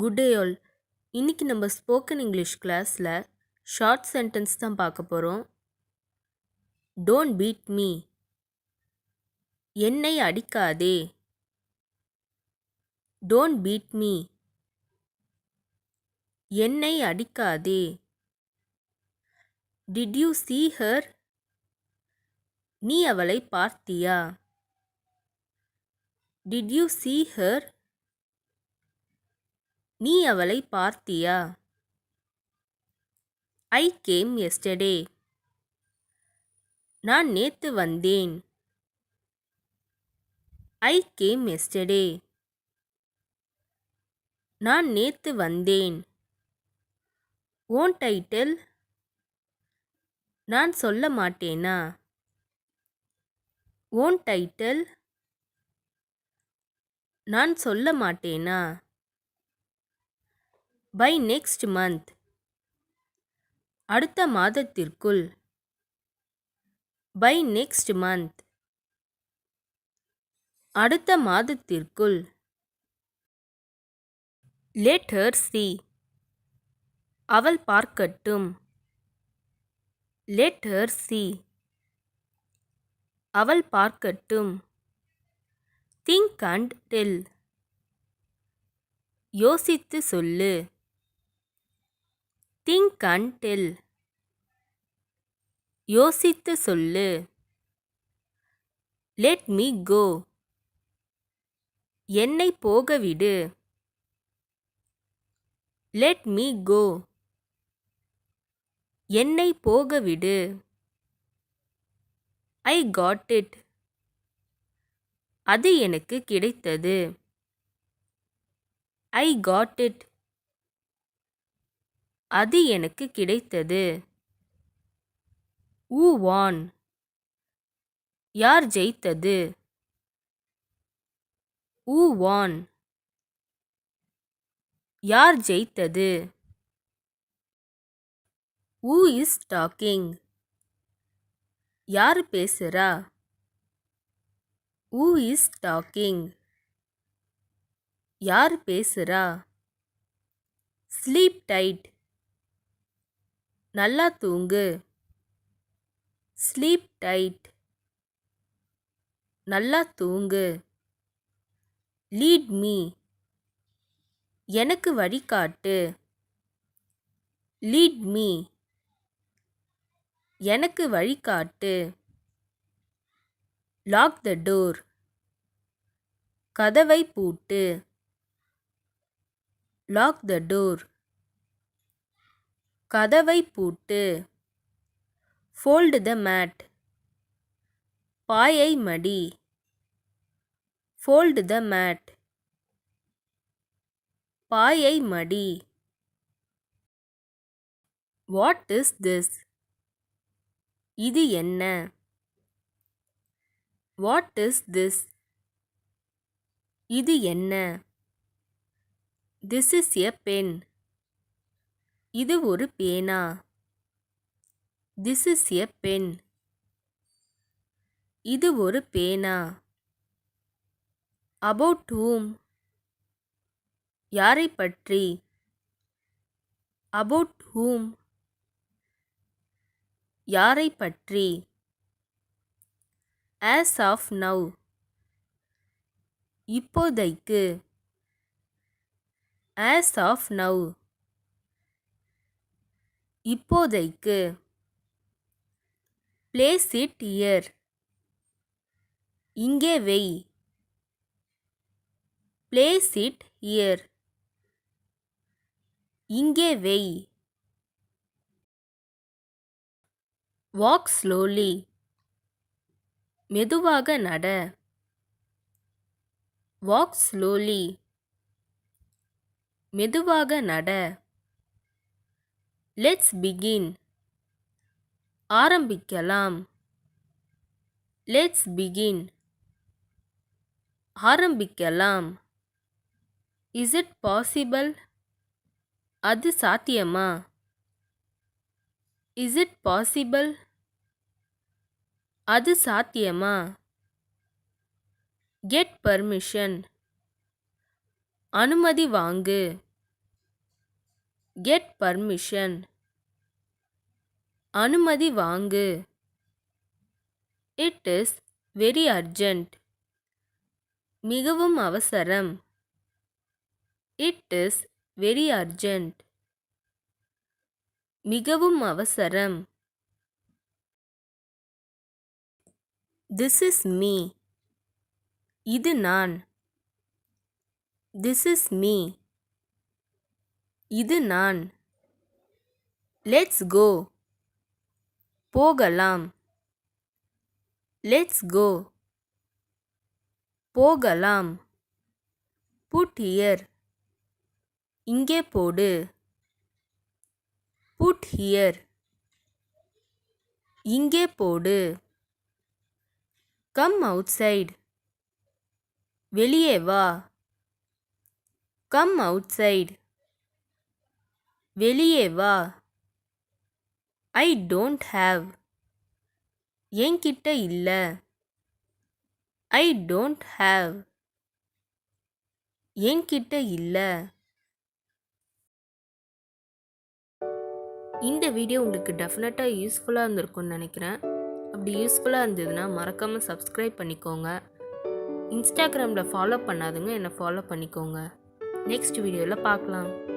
Good day all. இன்னைக்கு நம்ம spoken English கிளாஸில் ஷார்ட் சென்டென்ஸ் தான் பார்க்க போகிறோம். Don't beat me. என்னை அடிக்காதே. Don't beat me. என்னை அடிக்காதே. Did you see her? நீ அவளை பார்த்தியா? Did you see her? நீ அவளை பார்த்தியா? I came yesterday. நான் நேத்து வந்தேன். I came yesterday. நான் நேத்து வந்தேன். won't I tell? நான் சொல்ல மாட்டேனா? won't I tell? நான் சொல்ல மாட்டேனா? by next month. அடுத்த மாதத்திற்குள். by next month. அடுத்த மாதத்திற்குள். let her see. அவள் பார்க்கட்டும். let her see. அவள் பார்க்கட்டும். think and tell. யோசித்து சொல்லு. think and tell. யோசித்து சொல்லு. let me go. என்னை போக விடு. let me go. என்னை போக விடு. I got it. அது எனக்கு கிடைத்தது. I got it. அது எனக்கு கிடைத்தது. who won? யார் ஜெயித்தது? who won? யார் ஜெயித்தது? who is talking? யார் பேசுறா? who is talking? யார் பேசுறா? sleep tight. நல்லா தூங்கு. sleep tight. நல்லா தூங்கு. lead me. எனக்கு வழிகாட்டு. lead me. எனக்கு வழிகாட்டு. lock the door. கதவை பூட்டு. lock the door. கதவை பூட்டு. fold the mat. பாயை மடி. fold the mat. பாயை மடி. what is this? இது என்ன? what is this? இது என்ன? this is a pen. இது ஒரு பேனா. this is a pen. இது ஒரு பேனா. about whom? யாரை பற்றி? about whom? யாரை பற்றி? as of now. இப்போதைக்கு. as of now. இப்போதைக்கு. place it here. இங்கே வை. place it here. இங்கே வை. walk slowly. மெதுவாக நட. walk slowly. மெதுவாக நட. let's begin. ஆரம்பிக்கலாம். let's begin. ஆரம்பிக்கலாம். is it possible? அது சாத்தியமா? is it possible? அது சாத்தியமா? get permission. அனுமதி வாங்கு. get permission. அனுமதி வாங்கு. It is very urgent. மிகவும் அவசரம். It is very urgent. மிகவும் அவசரம். This is me. இது நான். This is me. இது நான். Let's go. போகலாம். Let's go. போகலாம். Put here. இங்கே போடு. Put here. இங்கே போடு. Come outside. வெளியே வா. Come outside. வெளியே வா. I don't have. என்கிட்ட இல்ல. I don't have. என்கிட்ட இல்ல. இந்த வீடியோ உங்களுக்கு டெஃபினட்டாக யூஸ்ஃபுல்லாக இருந்திருக்கும்னு நினைக்கிறேன். அப்படி யூஸ்ஃபுல்லாக இருந்ததுன்னா மறக்காமல் சப்ஸ்கிரைப் பண்ணிக்கோங்க. இன்ஸ்டாகிராமில் ஃபாலோ பண்ணாதுங்க, என்னை ஃபாலோ பண்ணிக்கோங்க. நெக்ஸ்ட் வீடியோவில் பார்க்கலாம்.